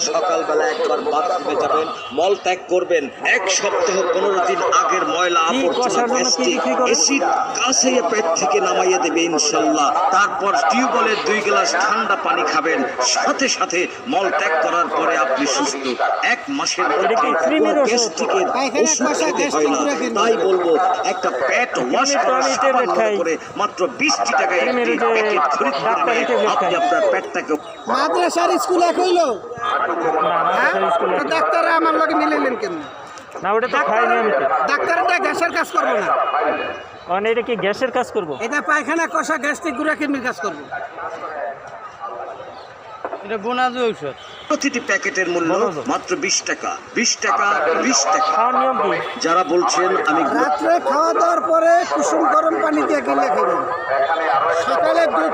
সকালবেলা একবার বাথরুমে যাবেন, মল ত্যাগ করবেন, 1 সপ্তাহ 15 দিন আগের ময়লা আবর্জনা এসিড কাছে পেট থেকে নামাইয়ে দেবে ইনশাল্লাহ। তারপর টিউবওয়েলের 2 গ্লাস ঠান্ডা পানি খাবেন, সাথে সাথে মল ত্যাগ করার পরে আপনি সুস্থ। 1 মাসের মধ্যে গ্যাস্ট্রিকের ওষুধ খেতে হয় না। তাই বলবো একটা পেট ওয়াশ করে মাত্র 20 টাকায় একটি প্যাকেট খরিদ করে আপনি আপনার পেটটাকে মাদ্রাসার স্কুলে কইল ডাক্তার আমার লগে মিলাইলেন কেন? না ওটা তো খাইনি আমি তো। ডাক্তারটা গ্যাসের কাজ করবো না, মানে এটা কি গ্যাসের কাজ করব? এটা পায়খানা কষা গ্যাস্ট্রিক গুঁড়া কিমির কাজ করবো। এটা বোনাজ ঔষধ। প্রতিটি প্যাকেটের মূল্য মাত্র 20 টাকা। 20 টাকা 20 টাকা। খাওয়ার নিয়ম কি? যারা বলছেন আমি রাত্রে খাওয়া দাওয়ার পরে কুসুম গরম পানি দিয়ে গিলে খাবেন, সকালে 2